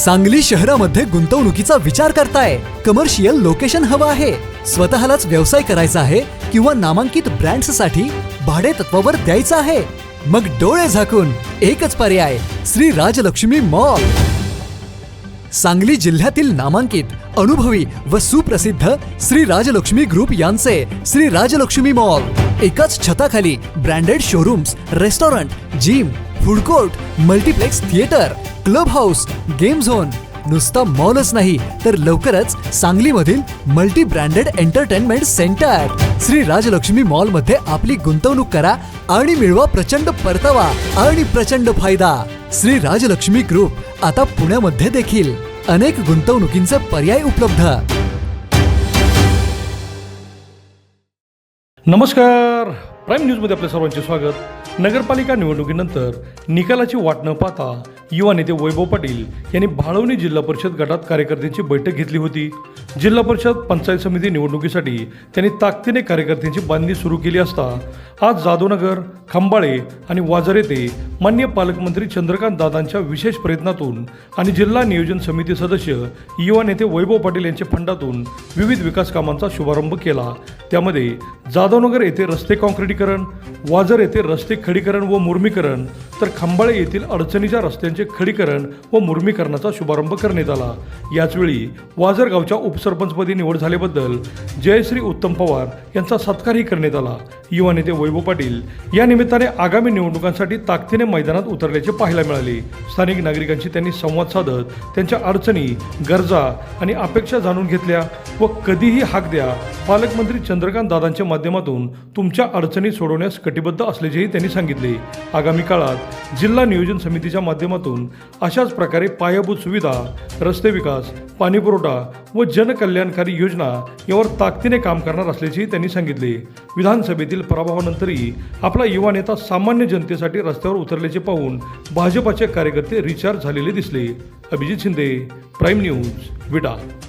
सांगली शहरामध्ये गुंतवणुकीचा विचार करताय? कमर्शियल लोकेशन हवं आहे, स्वतःलाच व्यवसाय करायचा आहे किंवा नामांकित ब्रँड्ससाठी भाडे तत्वावर द्यायचं आहे? मग डोळे झाकून एकच पर्याय, श्री राजलक्ष्मी मॉल. सांगली जिल्ह्यातील नामांकित, अनुभवी व सुप्रसिद्ध श्री राजलक्ष्मी ग्रुप यांचे श्री राजलक्ष्मी मॉल. एकाच छताखाली branded showrooms, restaurant, gym, food court, multiplex theatre, club house, game zone. नुसता मॉलच नाही तर लवकरच सांगलीमधील multi branded entertainment centre. Shri Rajlakshmi mall मध्ये आपली गुंतवणूक करा आणि मिळवा प्रचंड परतावा आणि प्रचंड फायदा. श्री राजलक्ष्मी ग्रुप आता पुण्यामध्ये देखील. अनेक गुंतवणुकींचे पर्याय उपलब्ध. नमस्कार, प्राईम न्यूजमध्ये आपल्या सर्वांचे स्वागत. नगरपालिका निवडणुकीनंतर निकालाची वाट न पाहता युवा नेते वैभव पाटील यांनी भाळवणी जिल्हा परिषद गटात कार्यकर्त्यांची बैठक घेतली होती. जिल्हा परिषद पंचायत समिती निवडणुकीसाठी त्यांनी ताकदीने कार्यकर्त्यांची बांधणी सुरू केली असता आज जाधवनगर, खंबाळे आणि वाजर येथे माननीय पालकमंत्री चंद्रकांत दादांच्या विशेष प्रयत्नातून आणि जिल्हा नियोजन समिती सदस्य युवा नेते वैभव पाटील यांच्या फंडातून विविध विकास कामांचा शुभारंभ केला. त्यामध्ये जाधवनगर येथे रस्ते काँक्रिटीकरण, वाजर येथे रस्ते खडीकरण व मुर्मीकरण, तर खंबाळे येथील अडचणीच्या रस्त्यांचे खडीकरण व मुर्मीकरणाचा शुभारंभ करण्यात आला. याचवेळी वाजर गावच्या उपसरपंचपदी निवड झाल्याबद्दल जयश्री उत्तम पवार यांचा सत्कारही करण्यात आला. युवा नेते वैभव पाटील या निमित्ताने आगामी निवडणुकांसाठी ताकदीने मैदानात उतरल्याचे पाहायला मिळाले. स्थानिक नागरिकांशी त्यांनी संवाद साधत त्यांच्या अडचणी, गरजा आणि अपेक्षा जाणून घेतल्या व कधीही हाक द्या, पालकमंत्री चंद्रकांत दादांच्या माध्यमातून तुमच्या अडचणी सोडवण्यास कटिबद्ध असल्याचेही त्यांनी सांगितले. आगामी काळात जिल्हा नियोजन समितीच्या माध्यमातून अशाच प्रकारे पायाभूत सुविधा, रस्ते विकास, पाणीपुरवठा व जनकल्याणकारी योजना यावर ताकदीने काम करणार असल्याचेही त्यांनी सांगितले. विधानसभेतील पराभवानंतरही आपला युवा नेता सामान्य जनतेसाठी रस्त्यावर उतरल्याचे पाहून भाजपाचे कार्यकर्ते रिचार्ज झालेले दिसले. अभिजित शिंदे, प्राईम न्यूज, विटा.